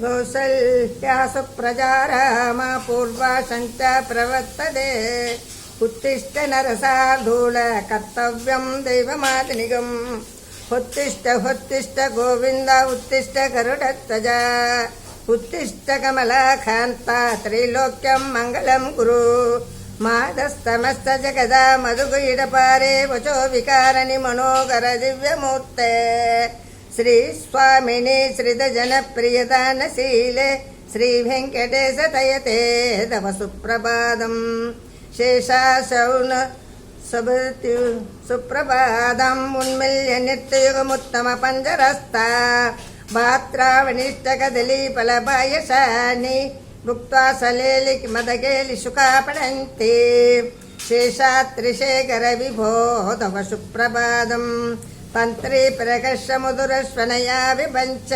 कौसल्यासु प्रजारामा पूर्वा सञ्च प्रवर्तते उत्तिष्ठ नरसार्धूल कर्तव्यं दैवमादिनिगम् उत्तिष्ठ उत्तिष्ठ गोविन्द उत्तिष्ठ गरुडध्वज उत्तिष्ठ कमलाकान्ता त्रैलोक्यं मङ्गलं कुरु मादस्तमस्त जगदा मधुगुइडपारे वचो विकारनि मनोगर दिव्यमूर्ते श्री स्वामिनी श्रितजनप्रियदानशीले श्री वेङ्कटेश तयते तव सुप्रभातम् शेषाशौन सुप्रभातम् उन्मिल्य नित्ययुगमुत्तम पञ्जरस्ता भात्रावनिष्ठकदलीफलपायसानि भुक्त्वा सलेलिमदगेलि शुकापणन्ति शेषात्रिशेखर विभो तव सुप्रभातम् तन्त्री प्रकर्ष मुदुरश्वनया विपञ्च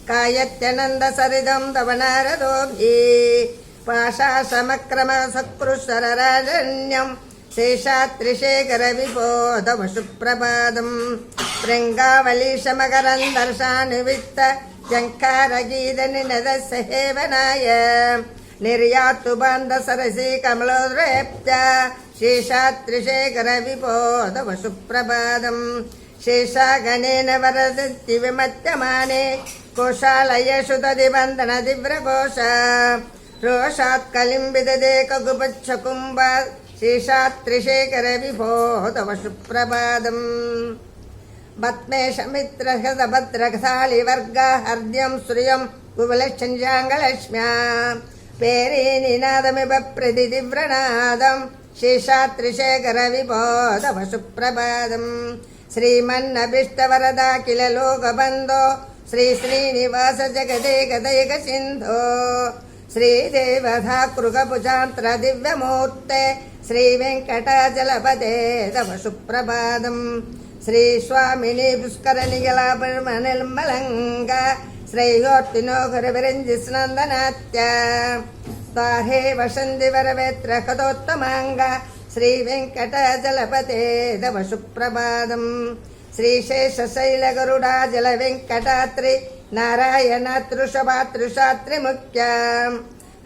कायत्यनन्द सरिदं तव नारदोभिः पाशासमक्रम सकृशरराजन्यं शेषात्रिशेखर विभो तव सुप्रभातम् शृङ्गावलीशमकरन्दर्शानुवित्त जङ्कारगीतनिनदसेवनाय निर्यातु बान्धसरसि कमलोद्रेप्य शेषात्रिशेखर विभो तव सुप्रभातम् शेषागणेन वरदन्ति विमत्यमाने कोशालयेषु तदिबन्धन दिव्रकोश रोषात् कलिम्बिददेकगुपच्छकुम्भ शेषात्रिशेखर विभो तव सुप्रभातम् भद्मेशमित्रहृतभद्रकथालिवर्गा हर्द्यं श्रियं कुवलच्छञ्जाङ्गलक्ष्म्या पेरीनिनादमिव प्रतिदिव्रनादं शेषात्रिशेखर विभो तव सुप्रभातम् श्रीमन्नभीष्टवरदा किल लोकबन्धो श्री श्रीनिवास जगदेकदैक सिन्धो श्रीदेवधा कृगभुजान्त्र दिव्यमूर्ते श्रीवेङ्कटाचलपते तव सुप्रभातम् श्री स्वामिनी पुष्करनिगलापनिर्मलङ्ग श्रेयोर्तिनोहरविरञ्जिस्नन्दनात्य ताहे वसन्ति वरवेत्र कथोत्तमाङ्ग श्रीवेङ्कटाचलपते तव सुप्रभातम् श्रीशेषशैलगरुडाचलवेङ्कटात्रि नारायणातृषभातृषात्रिमुख्याम्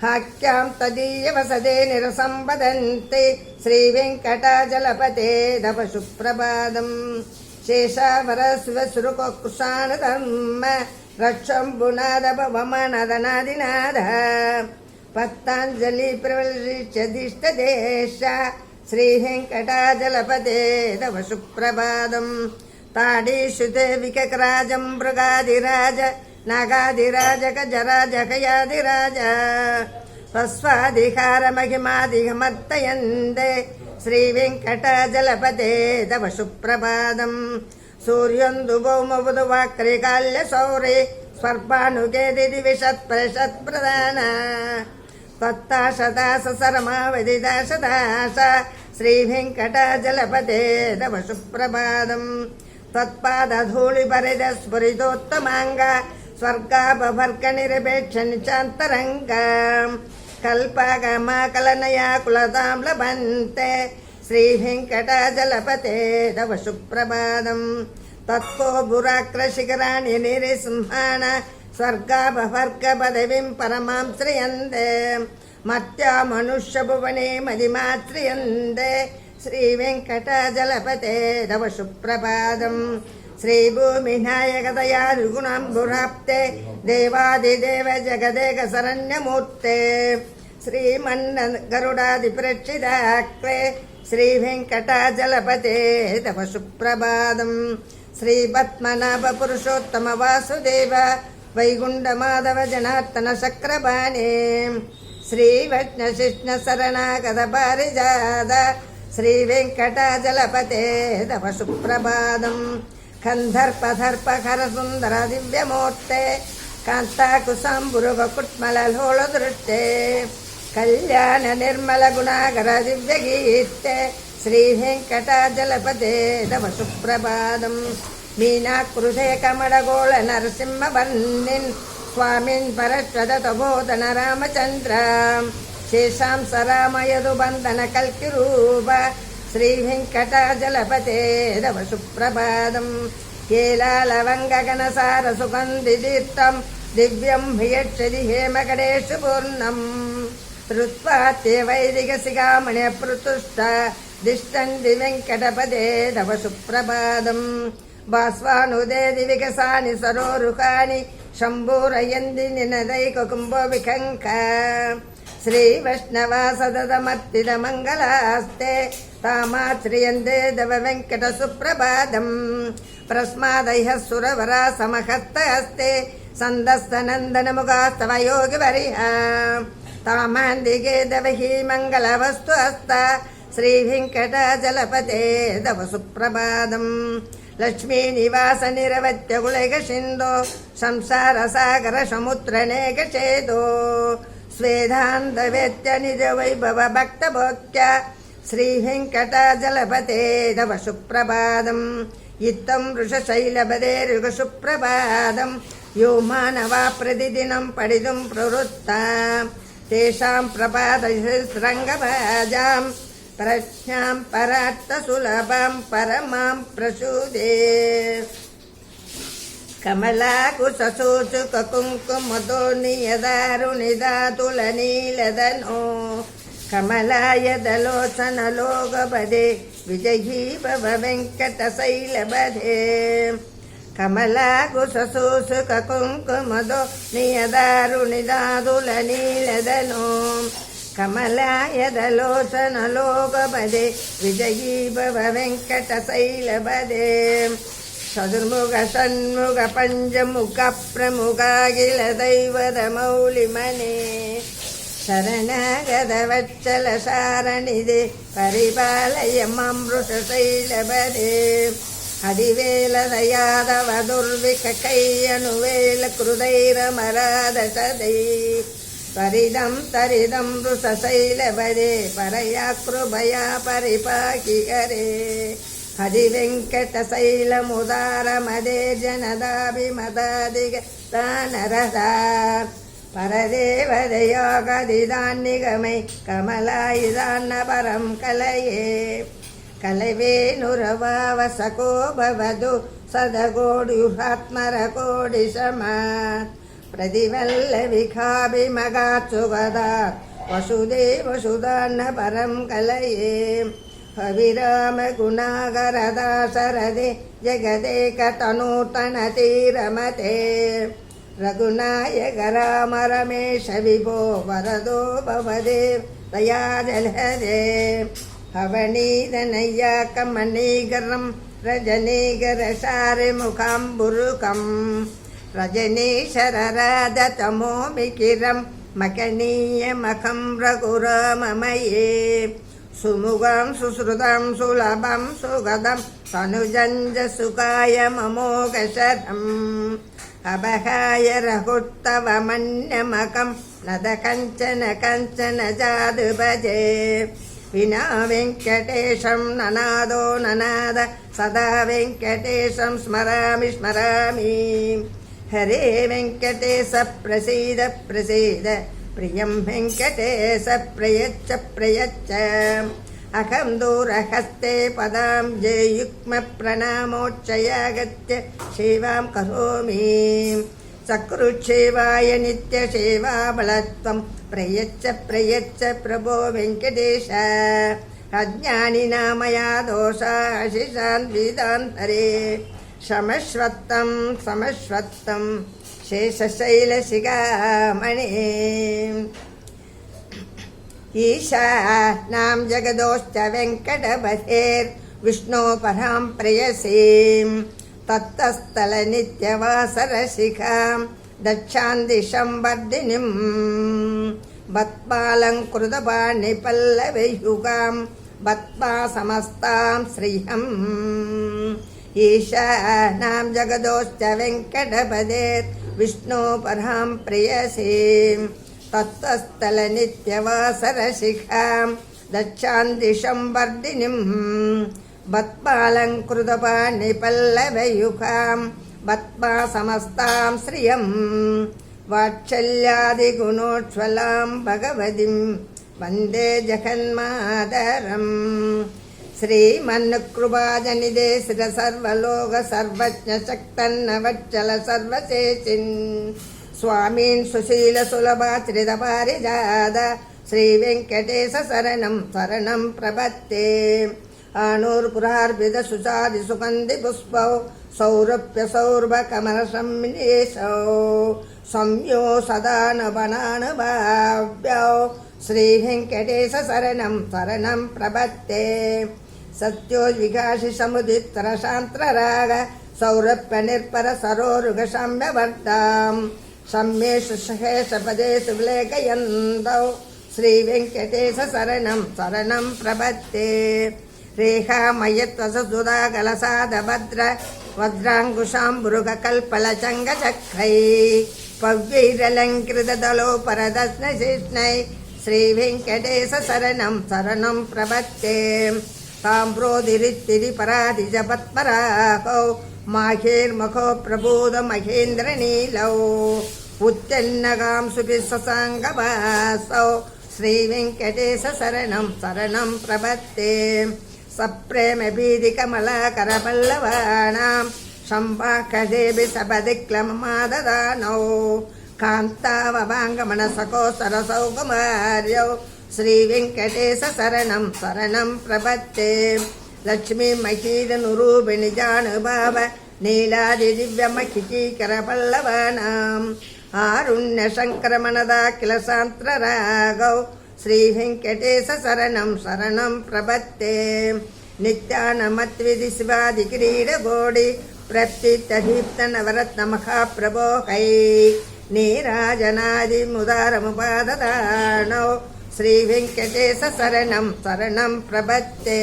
हाक्यां तदीयवसदे निरसम्पदन्ति श्रीवेङ्कटाचलपते तव सुप्रभातम् शेषावरस्वसुरुकुशानधर्म रक्षम्बुनादपवमनदनादिनाद पत्ताञ्जलि प्रवलिष्यदिष्टदेश श्रीवेङ्कटाचलपते तव सुप्रभातम् ताडीषुते विकराजं मृगादिराज नागादिराज गजराज कयादिराज स्वस्वाधिकार महिमादिगमर्तयन्ते श्रीवेङ्कटाचलपते तव सुप्रभातम् सूर्योन्दुभौमबुधवाक्रिकाल्यसौरे स्वर्पानुगे दिविषत्परिषत्प्रधान त्वत्ताशदासरमावधिदाशदाश श्रीवेङ्कटाचलपते तव सुप्रभातम् त्वत्पादधूलिपरिदस्फुरितोत्तमाङ्ग स्वर्गापवर्गनिरपेक्षनिचान्तरङ्ग कल्पगमाकलनया कुलतां लभन्ते श्रीवेङ्कटाचलपते तव सुप्रभातम् तत्को बुराक्रशिखराणि निरिसिंहान स्वर्गापवर्गपदवीं परमां श्रियन्ते मत्या मनुष्यभुवने महिमाश्रियन्ते श्रीवेङ्कटाचलपते तव सुप्रभातम् श्रीभूमिनायकतया ऋगुणाम्बुराप्ते देवादिदेव जगदेक शरण्यमूर्ते श्रीमन्नगरुडादिप्रेक्षिताक्रे श्रीवेङ्कटाचलपते तव सुप्रभातम् श्रीपद्मनाभपुरुषोत्तम वासुदेव वैकुण्ठमाधव जनार्दन चक्रपाणे श्रीवैष्णशिष्ण शरणागत पारिजात श्रीवेङ्कटाचलपते तव सुप्रभातम् गन्धर्पदर्पहरसुन्दर दिव्यमूर्ते कान्ताकुशाम्बुरुवकुट्मललोलदृष्टे कल्याण निर्मल गुणाकर दिव्यगीते श्रीवेङ्कटाचलपते तव सुप्रभातम् मीनाकृते कमलगोल नरसिंहवर्णिन् स्वामिन् परश्वत तबोधन रामचन्द्र शेषांस रामयदुबन्धन कल्किरूप श्रीवेङ्कटाचलपते तव सुप्रभातम् केलालवङ्गगणसार सुगन्धितीर्थं दिव्यं ह्यक्षति हेमकरेषु पूर्णम् श्रुत्वा ते वैदिकसिगामणिपृतुष्ट दिष्टन्ति वेङ्कटपदे तव सुप्रभातम् भास्वानुदेति विकसानि सरोरुहानि शम्भूरयन्ति निनदैककुम्भो विकङ्क श्रीवैष्णवा सततमर्तितमङ्गलास्ते तामाश्रियन्ते तव वेङ्कटसुप्रभातम् प्रस्मादयः सुरवरा समहस्तहस्ते सन्दस्तनन्दनमुखास्तव योगिवर्यः तामान्दिके तव हि मङ्गलवस्तु हस्ता श्रीवेङ्कटाचलपते तव सुप्रभातम् लक्ष्मीनिवास निरवत्यकुलैकसिन्धो संसारसागर समुद्रनेकचेदो स्वेदान्तवेत्य निजवैभव भक्तभोक्त्य श्रीवेङ्कटाचलपते तव सुप्रभातम् इत्थं वृषशैलपदेरुगसुप्रभातम् यो मानवा प्रतिदिनं पठितुं प्रवृत्ता तेषां प्रभातसहस्रङ्गभाजां प्रज्ञां परार्थसुलभां परमां प्रसूदे कमलाकुशसूचुककुङ्कुमदो नियदारुनिदातुलनीलदनो कमलायदलोचनलोकपदे विजयी भव वेङ्कटशैलपदे कमलाकुशसूचुककुङ्कुमदो नियदारुनिदातुलनीलदनो कमलायदलोचनलोकपदे विजयी भव वेङ्कटशैलपदे चतुर्मुख षण्मुख पञ्चमुख प्रमुखाखिल दैवतमौलिमने शरणागतवत्सल सारणिदे परिपालय मां वृषशैलपदे हरिवेलदयादव दुर्विककैयनुवेल कृदैरमरादशदै परिदं तरिदं वृषशैलपदे परया कृपया परिपाहि हरे हरिवेङ्कटशैलमुदारमदे जनदाभिमतादिगतानरदा परदेवदयोगदिदान्निगमै कमलायुधान्न परं कलये कलवेनुरवावसको भवतु सदकोटियुहात्मरकोटिशमात् प्रतिवल्लविखाभिमगात्सुगदात् वसुदेवसुधान्न परं कलये हविरामगुणागरदाशरदे जगदेकतनूतनतीरमते रघुनायक राम रमेश विभो वरदो भवदे दयाजलहदे हवनीदनय्याकमणीकरं रजनीकरसारिमुखाम्बुरुकं रजनीशरराजतमोमिकिरं मकनीयमखं रघुराममये सुमुखं सुश्रुतं सुलभं सुगदं तनुजञ्ज सुखाय ममोघशरम् अभहाय रघुत्तवमन्यमकं नद कञ्चन कञ्चन जादुभजे विना वेङ्कटेशं ननादो ननाद सदा वेङ्कटेशं स्मरामि स्मरामि हरे वेङ्कटेश प्रसीद प्रसीद प्रियं वेङ्कटेश प्रयच्छ प्रयच्छ अहं दूरहस्ते पदाब्जयुग्मप्रणामोच्चयागत्य सेवां करोमि सकृच्छेवाय नित्यसेवाबलत्वं प्रयच्छ प्रयच्छ प्रभो वेङ्कटेश अज्ञानिना मया दोषाशिषान् विदान्तरे समश्वत्तं समश्वत्तं शेषशैलशिखामणे ईशानां जगदोश्च वेङ्कटपतेर्विष्णो परां प्रेयसीं तत्तस्थलनित्यवासरशिखां दक्षान्दिशं वर्धिनीं बत्पालङ्कृतपाणिपल्लवयुगां बत्पा समस्तां श्रियम् ईशानां जगदोश्च वेङ्कटपतेर्विष्णो परां प्रेयसीं तत्तस्थलनित्यवासरशिखां दक्षान्दिशं वर्धिनीं बत्पालङ्कृतपाणिपल्लवयुगां बत्पा समस्तां श्रियम् वात्सल्यादिगुणोज्ज्वलां भगवतीं वन्दे जगन्मातरम् श्रीमन्कृपाजनिधे सर्वलोक सर्वज्ञ शक्तन्नवच्चल सर्वशेषिन् స్వామీన్ సుశీల సులభాశ్రిత పారిజాత శ్రీ వెంకటేశ శరణం శరణం ప్రపత్తే ఆనూర్పురార్పిత సుచాది సుగంధి పుష్పౌ సౌరభ్య సౌర్భ కమల సమ్మినేశౌ సంయో సదానవనానుభావ్యౌ శ్రీ వెంకటేశ శరణం శరణం ప్రపత్తే సత్యోద్వికాశి సముదిత్ర శాంత్రరాగ సౌరభ్య నిర్పర సరోరుగ సమ్యవర్తాం సమ్యేషు సహేష పదేషు విలేకయంతౌ శ్రీ వెంకటేశ శరణం శరణం ప్రపత్తే రేఖామయత్వసుధాకలసాద భద్ర వజ్రాంకుశాంబురుగ కల్పలచంగ చక్రై పవ్యైరలంకృత దళోపరదస్నశిష్ణై శ్రీ వెంకటేశ శరణం శరణం ప్రపత్తే తాంబ్రోదిరిత్తిరి పరాధిజ పద్మరాహౌ మాహేర్మఖో ప్రబోధ మహేంద్రనీలౌ ఉత్తన్నగాం సుభిససాంగవాసౌ శ్రీ వెంకటేశ శరణం శరణం ప్రపత్తే సప్రేమ భీది కమలాకర పల్లవానాం సంవాహదేవి సపదిక్లమమాదదానౌ కాంతావవాంగమన సకోసర సౌకుమార్యౌ శ్రీ వెంకటేశ శరణం శరణం ప్రపత్తే లక్ష్మీ మహీరనురూపిణి జానుభావ నీలాది దివ్య మహికీకర పల్లవానాం ఆరుణ్య సంక్రమణదాఖిల సాంత్రరాగౌ శ్రీ వెంకటేశ శరణం శరణం ప్రపత్తే నిత్యానమత్విధి శివాది కిరీటగోడి ప్రత్యుత్తదీప్త నవరత్న మహాప్రభోహై నీరాజనాది ముదారముపాదదానౌ శ్రీ వెంకటేశ శరణం శరణం ప్రపత్తే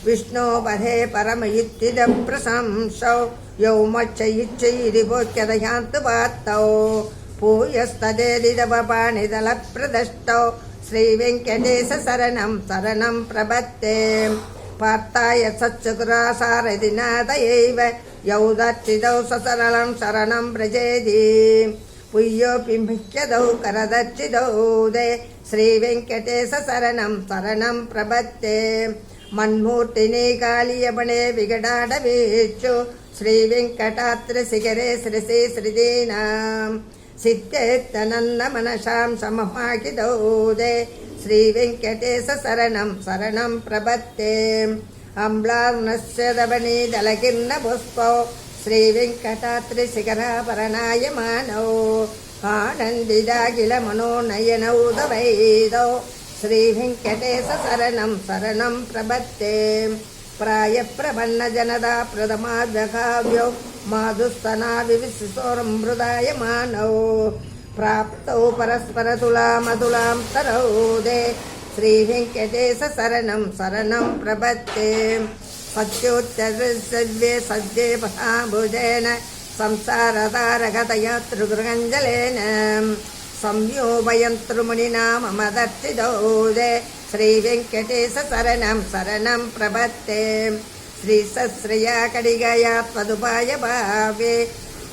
విష్ణోపదే పరమయుత్తిద ప్రశంసౌ యౌమచ్చయిచ్చయిరిభోక్యదయాంతు వాత్తౌ పూయస్తదేదిదపాణిదల ప్రదష్టౌ శ్రీ వెంకటేశ శరణం శరణం ప్రపత్తే పార్థాయ సత్సుకురాసారథి నాథయైవ యౌదర్చిదౌ ససరళం శరణం వ్రజేది పుయ్యోపి ముఖ్యదౌ కరదర్చిదౌ దే శ్రీ వెంకటేశ శరణం శరణం ప్రపత్తే మన్మూర్తిని కాళీయపణే వికటాడవేచ్చు శ్రీ వెంకటాత్రి శిఖరే శ్రీ శ్రీదీనాం సిద్ధేత్తనంద మనసాం సమమాకిదౌదే శ్రీ వెంకటేశ శరణం శరణం ప్రపత్తే అంబ్లార్నశ్యదవనీ దళకిర్ణ పుష్పౌ శ్రీ వెంకటాత్రి శిఖరాపరణాయమానౌ ఆనందిదాఖిల మనోనయనౌదవైదౌ శ్రీ వెంకటేశ శరణం శరణం ప్రపత్తే ప్రాయప్రపన్న జనదా ప్రథమాభ్యకావ్యౌ మాధుస్తనా వివిశిశోరమృదాయమానౌ ప్రాప్తౌ పరస్పర తులామతులాం తరౌదే శ్రీ వెంకటేశ శరణం శరణం ప్రపత్తే సత్యోత్తర్వే సద్యే మహాభుజేన సంసారతారగతయా త్రిగృహంజలేన సంయోభయంతృమునినా మమ దర్శిదౌదే శ్రీ వెంకటేశ శరణం శరణం ప్రపత్తే శ్రీ సశ్రయా కడిగయా త్వదుపాయ భావే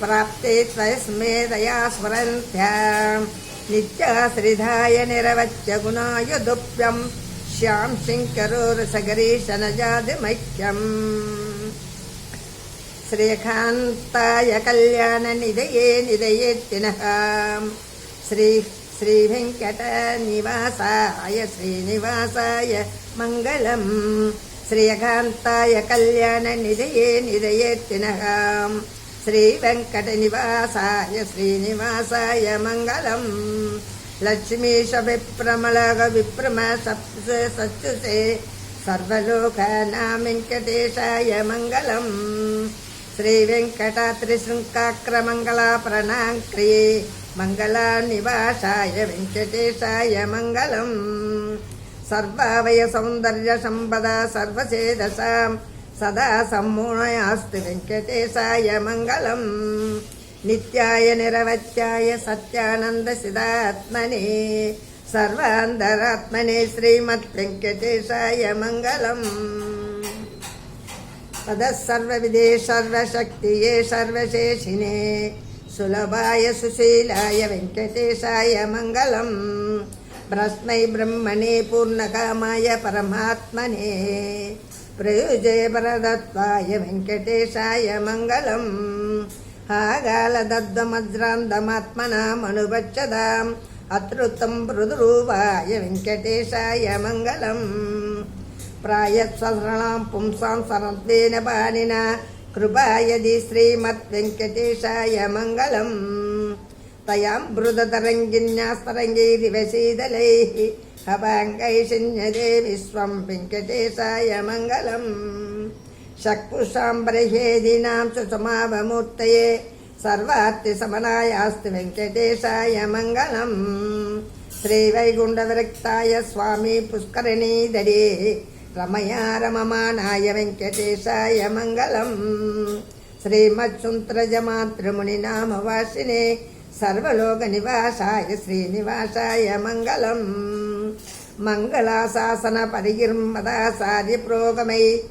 ప్రాప్తే త్వయస్మే దయా స్మరంత్యా నిత్యాశ్రిధాయ నిరవచ్య గుణాయ దుప్యం శ్యాం శంకరోరసగరీశనజాదిమఖ్యం శ్రీకాంతాయ కళ్యాణ నిధయే నిధయేత్తినః శ్రీ వెంకట నివాసాయ శ్రీనివాసాయ మంగళం శ్రీకాంతాయ కళ్యాణ నిధయే నిధయేత్తినః శ్రీ వెంకట నివాసాయ శ్రీనివాసాయ మంగళం లక్ష్మీశ విప్రమలగ విప్రమ సత్యుసే సర్వలోకానాం వెంకటేశాయ మంగళం శ్రీ వెంకటాద్రి శృంకాక్రమంగళాప్రణాంక్రియే మంగళానివాసాయ వెంకటేశాయ మంగళం సర్వావయ సౌందర్య సంపద సర్వసేదసాం సదా సమ్మూఢయాస్తు వెంకటేశాయ మంగళం నిత్యాయ నిరవత్యాయ సత్యానంద సిదాత్మనే సర్వాంతరాత్మనే శ్రీమద్ వెంకటేశాయ మంగళం పదః సర్వవిదే సర్వశక్తియే సర్వశేషినే సులభాయ సుశీలాయ వెంకటేశాయ మంగళం బ్రహ్మై బ్రహ్మణే పూర్ణకామాయ పరమాత్మనే ప్రయుజే పరదత్వాయ వెంకటేశాయ మంగళం ఆగాలదద్వమజ్రాంధమాత్మనామనుభచ్చదాం అతృతం మృదురూపాయ వెంకటేశాయ మంగళం. ప్రాయస్సరణాం పుంసాం సరద్వేన పాణిన కృపాయది శ్రీమద్వెంకటేశాయ మంగళం. తయాంబృతరంగిన్యాస్తరంగైరివ శీతలైః హవాంగైషిన్యదే విశ్వం వెంకటేశాయ మంగళం. షట్పుషాంబరహేదీనాం సుసమావమూర్తయే సర్వార్తిశమనాయాస్తు వెంకటేశాయ మంగళం. శ్రీవైకుంఠవిరక్తాయ స్వామి పుష్కరిణీధరే రమయా రమమానాయ వెంకటేశాయ మంగళం. శ్రీమత్సుంత్రజమాతృమునినామవాసినే సర్వలోకనివాసాయ శ్రీనివాసాయ మంగళం. మంగళాశాసన పరిగిర్మదాచార్య ప్రోగమై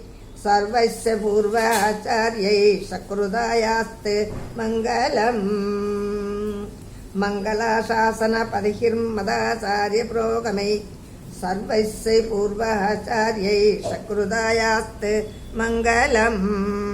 సర్వస్య పూర్వాచార్యై సకృదాయాస్తు మంగళం. మంగళాశాసన పరిహిర్మదాచార్య ప్రోగమై సర్వస్య పూర్వాచార్యై సకృదాయాస్తు మంగళం.